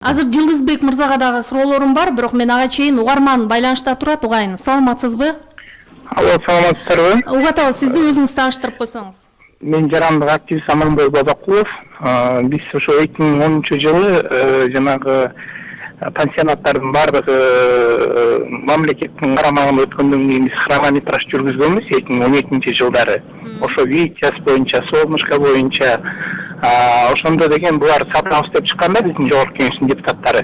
Азыр Жылдызбек мырзага дагы суроолорум бар, бирок мен ага чейин угарман байланышта турат, угайын. Саламатсызбы? Алло, саламатсыздарбы? Угаталы, сизди өзүңүз тааныштырып койсоңуз. Мен жарандык активист Аманбой Бабакулов. Биз ошо 2010-жылы жанагы пансионаттардын баардыгы мамлекеттин карамагында өткөндөн кийин биз хронометраж жүргүзгөнбүз 2012-жылдары. Ошо ВИЧ боюнча, Солнышко боюнча, ошондо деген булар сатабыз деп чыкканда биздин жогорку кеңештин депутаттары.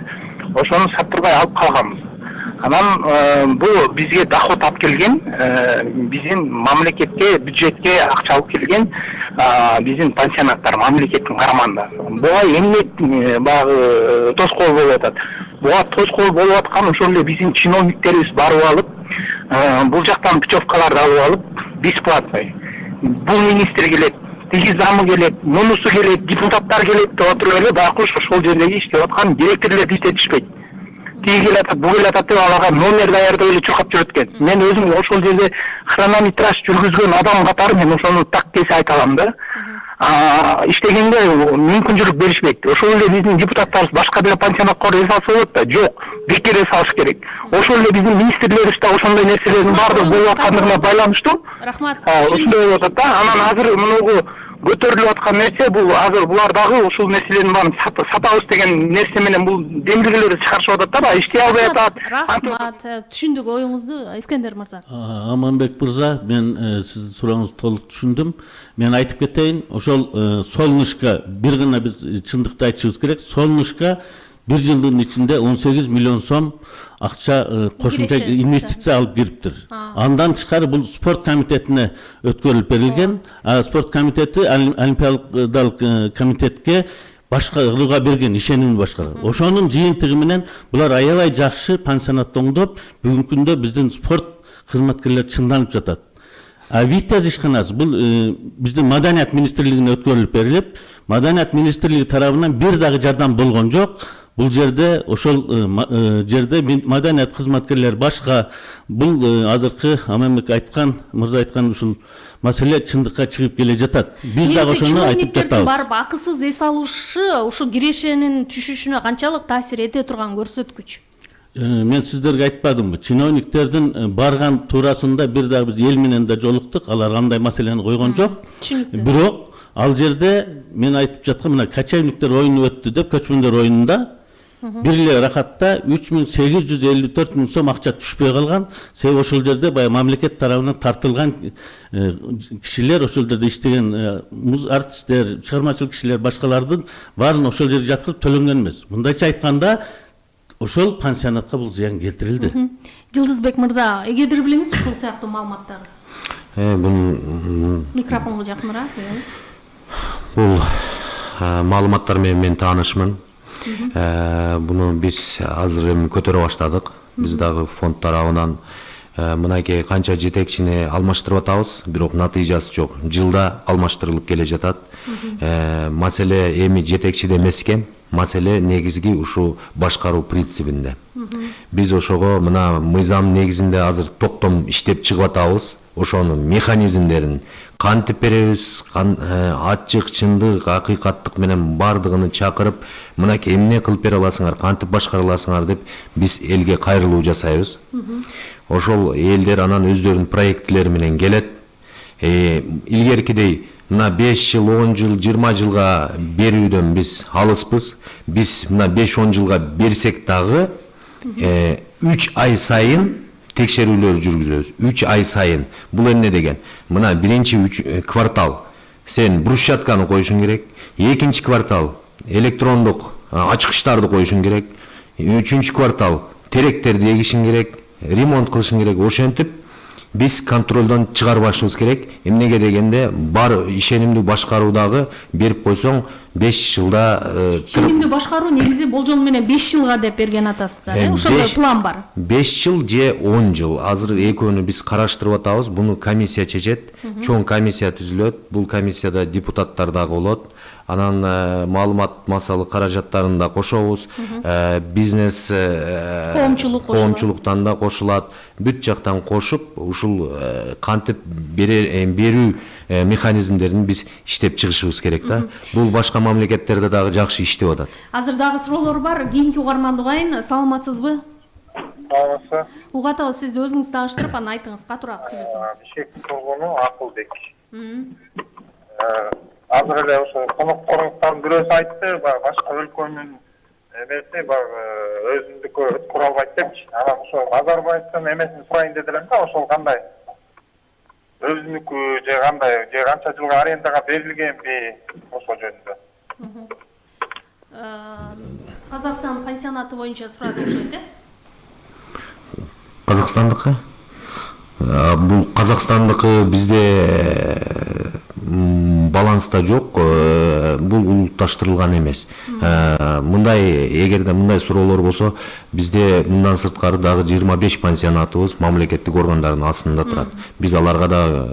Ошону сатпырбай алып калганбыз. Анан бул бизге доход алып келген, биздин мамлекетке, бюджетке акча алып келген биздин пансионаттар мамлекеттин карамагында. Буга эмне баягы тоскоол болуп атат. Буга тоскоол болуп аткан ошол эле биздин чиновниктерибиз барып алып, бул жактан путевкаларды алып алып, бесплатный. Бул министр келет, тиги замы келет, мунусу келет, депутаттар келет деп отуруп эле байкуш ошол жердеги иштеп аткан директорлор иштетишпейт. Тиги келатат, бул келатат деп аларга номер даярдап эле чуркап жүрөт экен. Мен өзүм ошол жерде хронометраж жүргүзгөн адам катары мен ошону так кесе айта алам да. Иштегенде мүмкүнчүлүк беришпейт. Ошол эле биздин депутаттарыбыз башка деле пансионатка эс алса болот да? Жок, бекер эс алыш керек. Ошол эле биздин министрлерибиз да ошондой нерселердин баардыгы болуп аткандыгына байланыштуу. Рахмат. Ошондой болуп атат да. Анан азыр мунугу көтөрүлүп аткан нерсе бул азыр булар дагы ушул нерселердин баарын сатабыз деген нерсе менен бул демилгелерди чыгарышып атат да, иштей албай атат. Рахмат. Түшүндүк оюңузду, Искендер мырза. Аманбек мырза, мен сиздин сурооңузду толук түшүндүм. Мен айтып кетейин, ошол Солнышко бир гана биз чындыкты айтышыбыз керек. Солнышко bir жылдын ичинде 18 миллион сом акча кошумча инвестиция алып кириптир. Андан тышкары бул спорт комитетине өткөрүлүп берилген. Спорт комитети Олимпиадалык комитетке башкарууга берген, ишенимди башкаруу. Ошонун жыйынтыгы менен булар аябай жакшы пансионатты оңдоп, бүгүнкү күндө биздин спорт кызматкерлери чыңданып жатат. Витяз ишканасы бул биздин Маданият министрлигине өткөрүлүп берилип, Маданият министрлиги тарабынан бир дагы жардам болгон жок. Бул жерде ошол жерде маданият кызматкерлери башка бул азыркы Аманбек айткан, мырза айткан ушул маселе чындыкка чыгып келе жатат. Биз дагы ошону айтып жатабыз. Барып акысыз эс алышы ушу кирешенин түшүшүнө канчалык таасир эте турган көрсөткүч? Мен сиздерге айтпадымбы? Чиновниктердин барган туурасында бир дагы биз эл менен да жолуктук, алар андай маселени койгон жок. Бирок ал жерде мен айтып жаткан мына качевниктер оюну өттү деп, көчмөндөр оюнунда бир эле рахатта 3854 миң сом акча түшпөй калган. Себеби ошол жерде баягы мамлекет тарабынан тартылган кишилер, ошол жерде иштеген артисттер, чыгармачылык кишилер, башкалардын баарын ошол жерге жаткырып төлөнгөн эмес. Мындайча айтканда ошол пансионатка бул зыян келтирилди. Жылдызбек мырза, эгедир билиңиз ушул сыяктуу маалыматтарды? Микрофонго жакыныраак. Бул маалыматтар менен мен таанышмын. Буну биз азыр эми көтөрө баштадык. Биз дагы фонд тарабынан мынакей канча жетекчини алмаштырып атабыз, бирок натыйжасы жок. Жылда алмаштырылып келе жатат. Маселе эми жетекчиде эмес экен. Маселе негизги ушу башкаруу принцибинде. Биз ошого мына мыйзам негизинде азыр токтом иштеп чыгып атабыз. Ошонун механизмдерин кантип беребиз, ачык, чындык, акыйкаттык менен бардыгын чакырып, мынакей эмне кылып бере аласыңар, кантип башкара аласыңар деп биз элге кайрылуу жасайбыз. Ошол элдер анан өздөрүнүн проекттери менен келет. Илгеркидей мына 5 жыл, 10 жыл, 20 жылга берүүдөн биз алыспыз. Биз мына 5-10 жылга берсек дагы 3 ай сайын текшерүүлөр жүргүзөбүз. 3 ай сайын. Бул эмне деген? Мына биринчи квартал сен брусчатканы коюшуң керек, экинчи квартал электрондук ачкычтарды коюшуң керек, үчүнчү квартал теректерди эгишиң керек, ремонт кылышың керек. Ошентип биз контролдон чыгарбашыбыз керек. Эмнеге дегенде бар ишенимдүү башкаруудагы берип койсоң 5 жылда ишенимдүү башкаруу негизи болжол менен 5 жылга деп берген атасыздар. Ошондой план бар. 5 жыл же 10 жыл. Азыр экөөнү биз караштырып атабыз. Буну комиссия чечет. Чоң комиссия түзүлөт. Бул комиссияда депутаттар дагы болот. анан маалымат массалык каражаттарын да кошобуз, бизнес коомчулуктан да кошулат, бүт жактан кошуп ушул кантип берүү механизмдерин биз иштеп чыгышыбыз керек да. Бул башка мамлекеттерде дагы жакшы иштеп атат. Азыр дагы суроолор бар. Кийинки угарманды угайын. Саламатсызбы? Саламатсызбы. Угатабыз, сизди өзүңүз тааныштырып, анан айтыңыз, катуураак сөйлөсөңүз. Бишкектин тургуну Акылбек. Азыр эле ошо конокторуңуздун бирөөсү айтты, башка өлкөнүн эмеси өзүндүкү өткөрө албайт депчи. Анан ошо Назарбаевдин эмесин сурайын дедилем да, ошол кандай? Өзүнүкү же кандай, же канча жылга арендага берилгенби ошол жөнүндө. Казакстан пансионаты боюнча сурады окшойт, э? Казакстандыкы? Бул Казакстандыкы бизде баланста жок, бул улутташтырылган эмес. Мындай, эгерде мындай суроолор болсо, бизде мындан сырткары дагы 25 пансионатыбыз мамлекеттик органдардын астында турат. Биз аларга да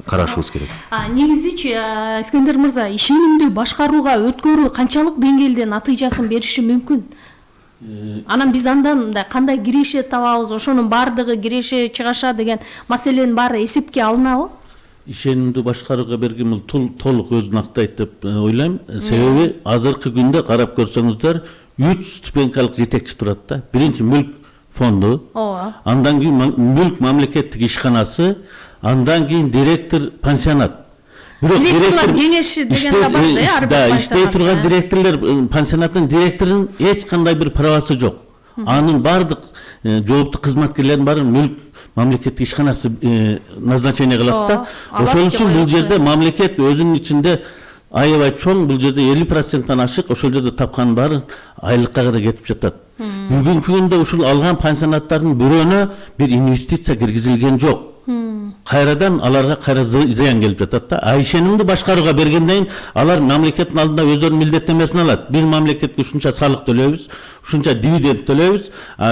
карашыбыз керек. Негизичи, Искендер мырза, ишенимдүү башкарууга өткөрүү канчалык деңгээлде натыйжасын бериши мүмкүн? Анан биз андан мындай кандай киреше табабыз, ошонун баардыгы киреше чыгаша деген маселенин баары эсепке алынабы? Ишенимдүү башкарууга берген бул толук өзүн актайт деп ойлойм. Себеби азыркы күндө карап көрсөңүздөр 3 ступенькалык жетекчи турат да. Биринчи мүлк фонду, андан кийин мүлк мамлекеттик ишканасы, андан кийин директор пансионат. Директорлор кеңеши деген да бар да, ар бир пансионат. Иштей турган директорлор, пансионаттын директорунун эч кандай бир правасы жок. Анын бардык жооптуу кызматкерлердин баары мүлк мамлекеттик ишканасы назначение кылат да. Ошол үчүн бул жерде мамлекет өзүнүн ичинде аябай чоң, бул жерде 50%-тан ашык, ошол жерде тапкан баары айлыкка да кетип жатат. Бүгүнкү күндө ушул алган пансионаттардын бирөөнө бир инвестиция киргизилген жок. Кайрадан аларга кайра зыян келип жатат да. Ишенимди башкарууга бергенден алар мамлекеттин алдында өздөрүнүн милдеттенмесин алат. Биз мамлекетке ушунча салык төлөйбүз, ушунча дивиденд төлөйбүз,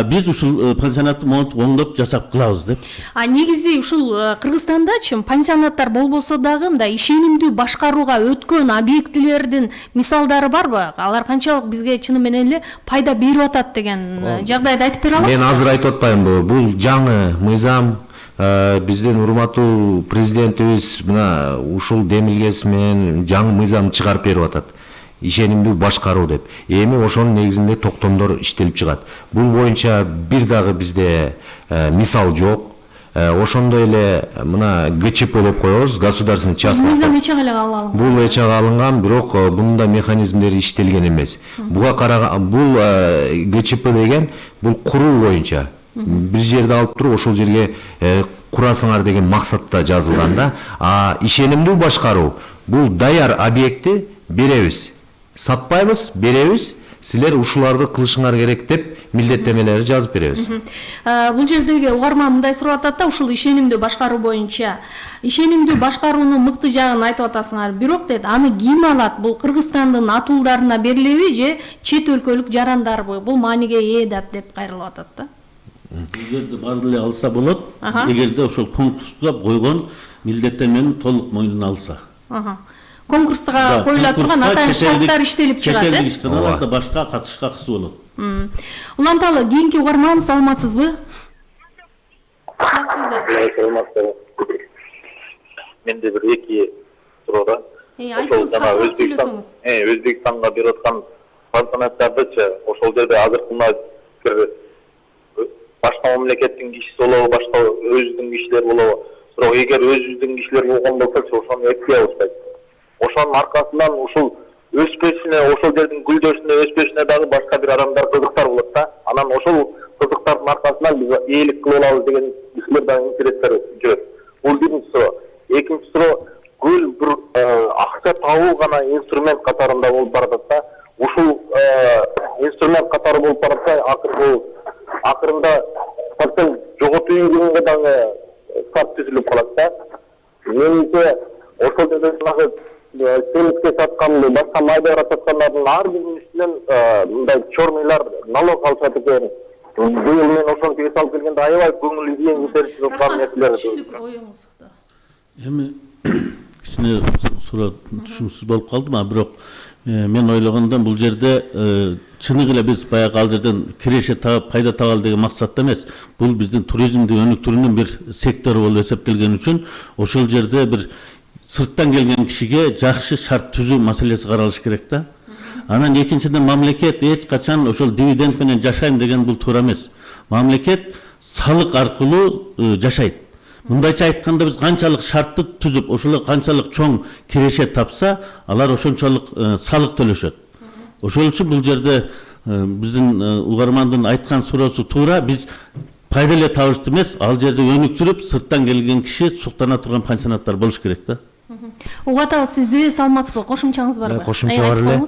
биз ушул пансионатты монтип оңдоп жасап кылабыз деп. Негизи ушул Кыргызстандачы пансионаттар болбосо дагы мындай ишенимдүү башкарууга өткөн объектилердин мисалдары барбы? Алар канчалык бизге чыны менен эле пайда берип атат деген жагдайды айтып бере аласызбы? Мен азыр айтып атпаймынбы? Бул жаңы мыйзам биздин урматтуу президентибиз мына ушул демилгеси менен жаңы мыйзам чыгарып берип атат. Ишенимдүү башкаруу деп. Эми ошонун негизинде токтомдор иштелип чыгат. Бул боюнча бир дагы бизде мисал жок. Ошондой эле мына ГЧП деп коебуз, государственный частный. Мыйзам эчеге эле алынган. Бул эчеге алынган, бирок бунун да механизмдери иштелген эмес. Буга караган бул ГЧП деген бул куруу боюнча бир жерди алып туруп ошол жерге курасыңар деген максатта жазылган да. Ишенимдүү башкаруу бул даяр объектти беребиз. Сатпайбыз, беребиз. Силер ушуларды кылышыңар керек деп милдеттемелерди жазып беребиз. Бул жердеги угарман мындай сурап атат да, ушул ишенимдүү башкаруу боюнча. Ишенимдүү башкаруунун мыкты жагын айтып атасыңар. Бирок дейт, аны ким алат? Бул Кыргызстандын атуулдарына берилеби же чет өлкөлүк жарандарбы? Бул мааниге ээ деп кайрылып атат да. Бул жерде баары эле алса болот, эгерде ошол конкурска койгон милдеттенмени толук мойнуна алса. Конкурска коюла турган атайын шарттар иштелип чыгат, Четелдик ишканаларда башка катышка акысы болот. Уланталы, кийинки угарман, саламатсызбы? Саламатсызбы. Менде бир эки суроо да. Айтыңыз, катуураак сүйлөсөңүз. Өзбекстанга берип аткан пансионаттардычы ошол жерде азыркы бир башка мамлекеттин кишиси болобу, башка өзүбүздүн кишилер болобу. Бирок эгер өзүбүздүн кишилер болгон болсочу, ошону эппей алышпайт. Ошонун аркасынан ушул өспөшүнө, ошол жердин гүлдөшүнө, өспөшүнө дагы башка бир адамдар кызыктар болот да. Анан ошол кызыктардын аркасынан биз ээлик кылып алабыз деген кишилер дагы интерестер жүрөт. Бул биринчи суроо. Экинчи суроо, гүл бир акча табуу гана инструмент катарында болуп баратат да. Ушул инструмент катары болуп баратса, акырында патент жоготуйын дегенге дагы шарт түзүлүп калат да. Менимче ошол жерде дагы семизге саткан, башка майдара саткандардын ар биринин үстүнөн мындай чорныйлар налог алышат экен. Быйыл мен ошону эс алып келгенде аябай көңүл ийген көтөрүп турган нерселер. Оюңуз. Эми кичине суроо түшүнүксүз болуп калдым, а бирок мен ойлогондон бул жерде чыныгы эле биз баягы ал жерден киреше таап пайда табалы деген максатта эмес. Бул биздин туризмди өнүктүрүүнүн бир сектору болуп эсептелген үчүн ошол жерде бир сырттан келген кишиге жакшы шарт түзүү маселеси каралыш керек да. Анан экинчиден мамлекет эч качан ошол дивиденд менен жашайм деген бул туура эмес. Мамлекет салык аркылуу жашайт. Мындайча айтканда биз канчалык шартты түзүп, ошол канчалык чоң киреше тапса, алар ошончолук салык төлөшөт. Ошол үчүн бул жерде биздин угармандын айткан суроосу туура. Биз пайда эле табышты эмес, ал жерде өнүктүрүп, сырттан келген киши суктана турган пансионаттар болуш керек да. Угатабыз сизди, саламатсызбы? Кошумчаңыз барбы? Кошумча бар эле.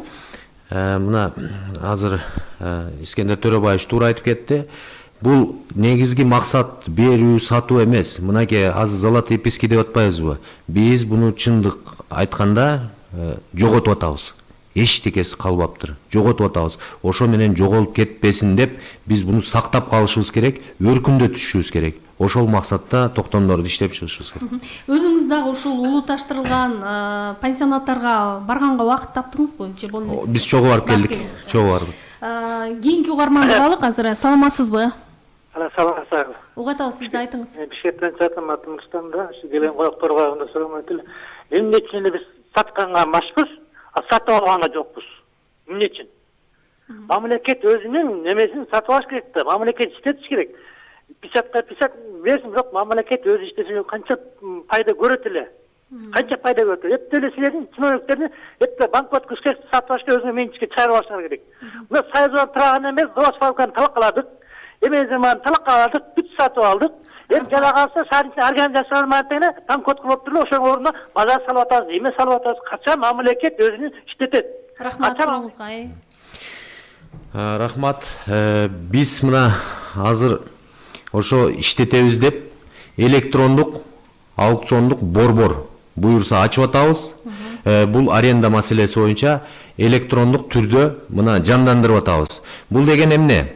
Мына азыр Искендер Төрөбаевич туура айтып кетти. Бул негизги максат берүү, сатуу эмес. Мынакей азыр золотые пески деп атпайбызбы? Биз буну чындык айтканда жоготуп атабыз. Эчтекеси калбаптыр. Жоготуп атабыз. Ошо менен жоголуп кетпесин деп биз буну сактап калышыбыз керек, өркүндө түшүшүбүз керек. Ошол максатта токтомдорду иштеп чыгышыбыз керек. Өзүңүз дагы ушул улутташтырылган пансионаттарга барганга убакыт таптыңызбы? Же болбойт? Биз чогуу барып келдик. Чогуу бардык. Кийинки угарманды алык азыр. Саламатсызбы? Саламатсызбы. Угатабыз, сизди айтыңыз. Бишкектен чыгам, атым Рустам да. Келген конокторго да салам айтылы. Эмне үчүн биз сатканга машпыз, а сатып алганга жокпуз? Эмне үчүн? Мамлекет өзүнүн немесин сатып алыш керек да. Мамлекет иштетиш керек. Писатка берсин, бирок мамлекет өзү иштесе канча пайда көрөт эле. Канча пайда көрөт. Эптеп эле силердин чиновниктердин эптеп банкрот кылышка сатып алышка өзүнүн менчикке чыгарып алышлары керек. Мына Союздан турган эмес, завод фабриканы талакаладык. Эмеземан талакаладык, бүт сатып алдык. Эми жана калса шаарчы организациялар менен банкрот кылып туруп, ошонун ордуна базар салып атабыз, эме салып атабыз. Качан мамлекет өзүнүн иштетет. Рахмат сурооңузга. Рахмат. Биз мына азыр ошо иштетебиз деп электрондук аукциондук борбор буюрса ачып атабыз. Бул аренда маселеси боюнча электрондук түрдө мына жандандырып атабыз. Бул деген эмне?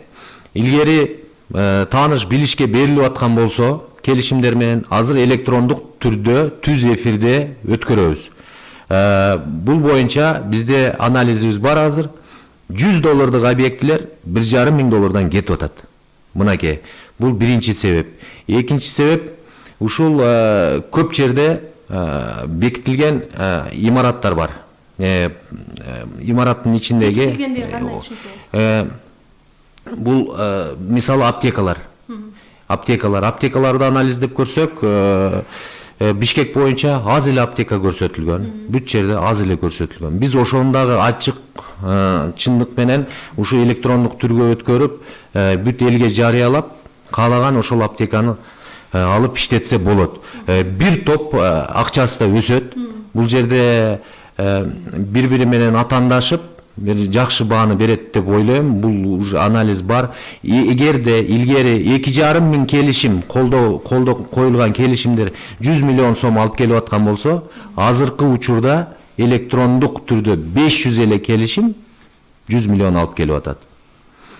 Илгери тааныш билишке берилип аткан болсо, келишимдер менен азыр электрондук түрдө түз эфирде өткөрөбүз. Бул боюнча бизде анализибиз бар азыр. $100 объектилер $1,5 кетип атат. Мынакей, бул биринчи себеп. Экинчи себеп, ушул көп жерде бекитилген имараттар бар. Имараттын ичиндеги бул мисалы аптекалар. Аптекаларды анализдеп көрсөк, Бишкек боюнча аз эле аптека көрсөтүлгөн, бүт жерде аз эле көрсөтүлгөн. Биз ошондагы ачык чындык менен ушу электрондук түргө өткөрүп, бүт элге жарыялап, каалаган ошол аптеканы алып иштетсе болот. Бир топ акчасы да өсөт. Бул жерде бири-бири менен атаандашып, бир жакшы бааны берет деп ойлойм. Бул уже анализ бар. Эгерде илгери 2,5 миң келишим, колдо коюлган келишимдер 100 миллион сом алып келип аткан болсо, азыркы учурда электрондук түрдө 500 эле келишим 100 миллион алып келип атат.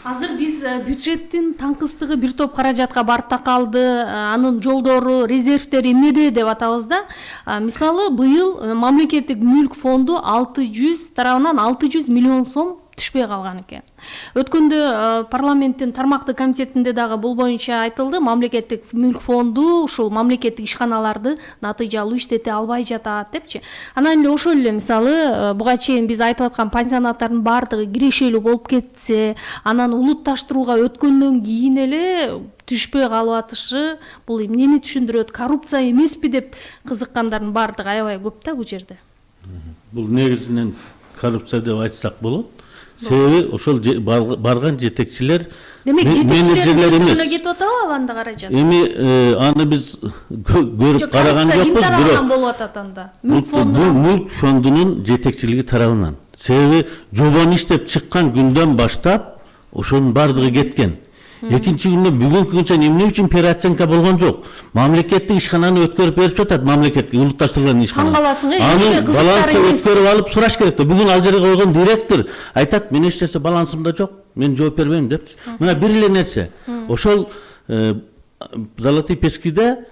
Азыр биз бюджеттин таңкыстыгы бир топ каражатка барып такалды, анын жолдору, резервтери эмнеде деп атабыз да. Мисалы, быйыл мамлекеттик мүлк фонду 600 тарабынан 600 миллион сом түшпөй калган экен. Өткөндө парламенттин тармактык комитетинде дагы бул боюнча айтылды, мамлекеттик мүлк фонду ушул мамлекеттик ишканаларды натыйжалуу иштете албай жатат депчи. Анан эле ошол эле мисалы буга чейин биз айтып аткан пансионаттардын баардыгы кирешелүү болуп кетсе, анан улутташтырууга өткөндөн кийин эле түшпөй калып атышы, бул эмнени түшүндүрөт? Коррупция эмеспи деп кызыккандардын баардыгы аябай көп да бул жерде. Бул негизинен коррупция деп айтсак болот. Себеби ошол барган жетекчилер, менеджерлер эмес. Кетип атабы аланда каражат? Эми аны биз көрүп караган жокпуз, бирок болуп атат анда. Мүлк фондунун жетекчилиги тарабынан. Себеби жобону иштеп чыккан күндөн баштап ошонун баардыгы кеткен. Экинчи күндө бүгүнкү күнчө эмне үчүн переоценка болгон жок? Мамлекеттик ишкананы өткөрүп берип жатат, мамлекетке улутташтырылган ишкана. Аны балансты өткөрүп алып сураш керек да. Бүгүн ал жерге койгон директор айтат, мен эч нерсе балансымда жок, мен жооп бербейм депчи. Мына бир эле нерсе. Ошол Золотые пескиде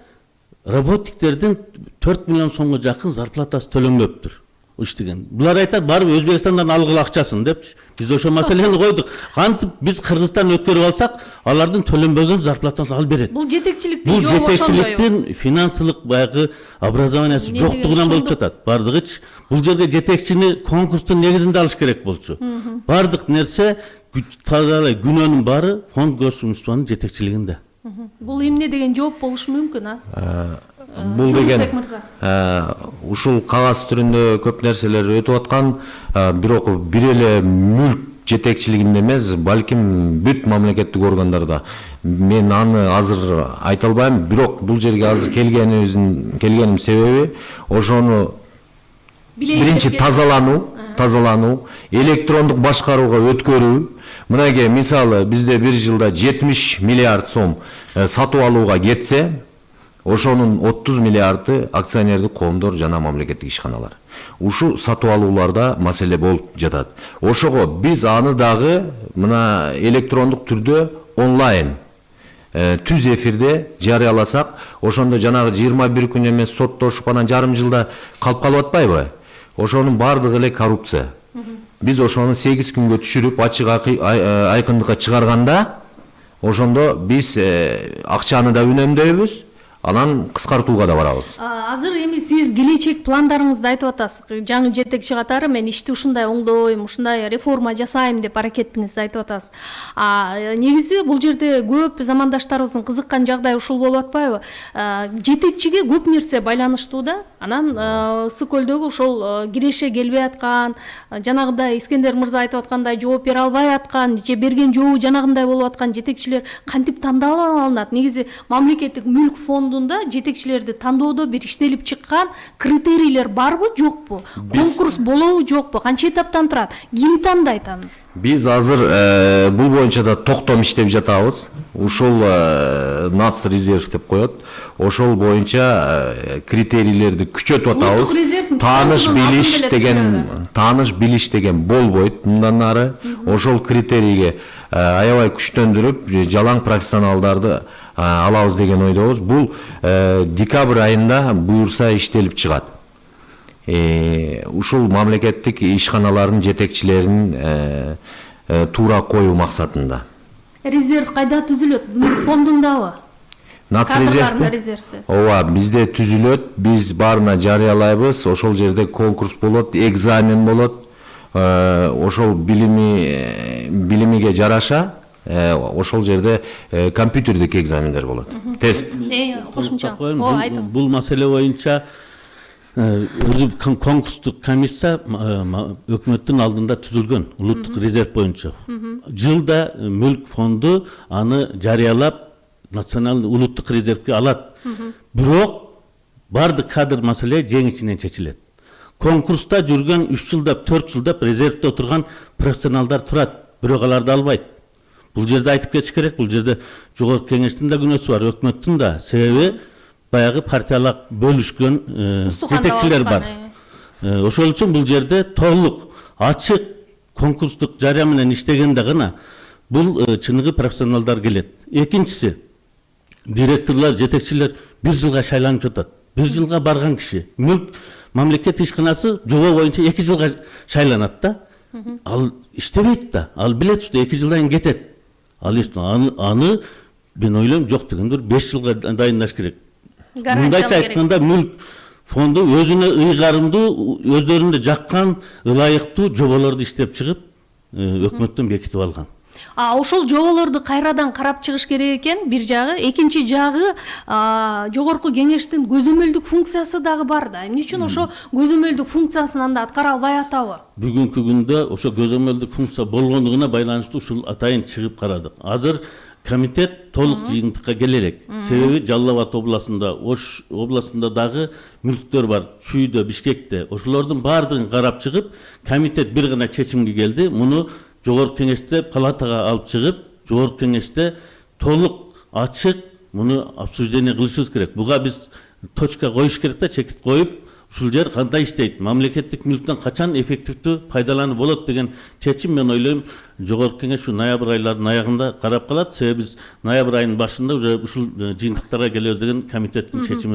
работниктердин 4 миллион сомго жакын зарплатасы төлөнбөптүр иштеген. Булар айтат барып Өзбекстандан алгыла акчасын депчи. Биз ошол маселени койдук. Кантип биз Кыргызстан өткөрүп алсак, алардын төлөнбөгөн зарплатасын ал берет. Бул жетекчиликтин Бул жолу ошондой. жетекчиликтин финансылык баягы образованиясы жоктугунан болуп жатат. Бардыгычы бул жерге жетекчини конкурстун негизинде алыш керек болчу. Бардык нерсе тазалай күнөөнүн баары фонд Государственный жетекчилигинде. Бул эмне деген жооп болушу мүмкүн, Бул деген Жумусбек мырза. ушул кагаз түрүндө көп нерселер өтүп аткан, бирок бир эле мүлк жетекчилигинде эмес, балким бүт мамлекеттик органдарда. Мен аны азыр айта албайм, бирок бул жерге азыр келгеним себеби ошону биринчи тазалануу, электрондук башкарууга өткөрүү. Мынакей мисалы бизде бир жылда 70 миллиард сом сатып алууга кетсе, ошонун 30 миллиарды акционердик коомдор жана мамлекеттик ишканалар. Ушу сатып алууларда маселе болуп жатат. Ошого биз аны дагы мына электрондук түрдө онлайн түз эфирде жарыяласак, ошондо жанагы 21 күн эмес соттошуп анан жарым жылда калып атпайбы? Ошонун бардыгы эле коррупция. Биз ошону 8 күнгө түшүрүп ачык айкындыкка чыгарганда, ошондо биз акчаны да үнөмдөйбүз, анан кыскартууга да барабыз. Азыр эми сиз келечек пландарыңызды айтып атасыз. Жаңы жетекчи катары мен ишти ушундай оңдойм, ушундай реформа жасайм деп аракетиңизди айтып атасыз. Негизи бул жерде көп замандаштарыбыздын кызыккан жагдай ушул болуп атпайбы? Жетекчиге көп нерсе байланыштуу да. Анан Ысык-Көлдөгү ошол киреше келбей аткан, жанагындай Искендер мырза айтып аткандай жооп бере албай аткан, же берген жообу жанагындай болуп аткан жетекчилер кантип тандалып алынат? Негизи мамлекеттик мүлк фондунда жетекчилерди тандоодо бир иштелип чыккан критерийлер барбы, жокпу? Конкурс болобу, жокпу? Канча этаптан турат? Ким тандайт аны? Биз азыр бул боюнча да токтом иштеп жатабыз. Ушул нац резерв деп коет. Ошол боюнча критерийлерди күчөтүп атабыз. Тааныш билиш деген болбойт мындан ары. Ошол критерийге аябай күчтөндүрүп, жалаң профессионалдарды алабыз деген ойдобуз. Бул декабрь айында буюрса иштелип чыгат. Ушул мамлекеттик ишканалардын жетекчилерин туура коюу максатында. Резерв кайда түзүлөт? Мүлк фондундабы? Резервти? Ооба, бизде түзүлөт, биз баарына жарыялайбыз, ошол жерде конкурс болот, экзамен болот, ошол билимиге жараша, ошол жерде компьютердик экзамендер болот, тест. Кошумча. Бул маселе боюнча өзү конкурстук комиссия өкмөттүн алдында түзүлгөн улуттук резерв боюнча. Жылда мүлк фонду аны жарыялап националдык улуттук резервге алат. Бирок бардык кадр маселе жеңишинен чечилет. Конкурста жүргөн 3 жылдап, 4 жылдап резервде отурган профессионалдар турат, бирок аларды албайт. Бул жерде айтып кетиш керек, бул жерде жогорку кеңештин да күнөөсү бар, өкмөттүн да. Себеби баягы партиялык бөлүшкөн жетекчилер бар. Ошол үчүн бул жерде толук ачык конкурстук жарыя менен иштегенде гана бул чыныгы профессионалдар келет. Экинчиси, директорлор, жетекчилер 1 жылга шайланып жатат. 1 жылга барган киши, мүлк мамлекет ишканасы жобо боюнча 2 жылга шайланат да. Ал иштебейт да. Ал билет что 2 жылдан кийин кетет. Ал аны мен ойлойм жок дегендир 5 жылга дайындаш керек. Мындайча айтканда мүлк фонду өзүнө ыйгарымдуу, өздөрүндө жаккан ылайыктуу жоболорду иштеп чыгып, өкмөттөн бекитип алган. Ошол жоболорду кайрадан карап чыгыш керек экен, бир жагы. Экинчи жагы, жогорку кеңештин көзөмөлдүк функциясы дагы бар да. Эмне үчүн ошо көзөмөлдүк функциясын анда аткара албай атабы? Бүгүнкү күндө ошо көзөмөлдүк функция болгондугуна байланыштуу ушул атайын чыгып карадык. Азыр комитет толук жыйынтыкка келе элек. Себеби Жалал Абад областында, Ош областында дагы мүлктөр бар, Чүйдө, Бишкекте. Ошолордун баардыгын карап чыгып, комитет бир гана чечимге келди. Муну жогорку кеңеште палатага алып чыгып, жогорку кеңеште толук ачык муну обсуждение кылышыбыз керек. Буга биз точка коюш керек да, чекит коюп, ушул жер кандай иштейт, мамлекеттик мүлктөн качан эффективдүү пайдаланып болот деген чечим мен ойлойм жогорку кеңеш ноябрь айларынын аягында карап калат. Себеби биз ноябрь айынын башында уже ушул жыйынтыктарга келебиз деген комитеттин чечими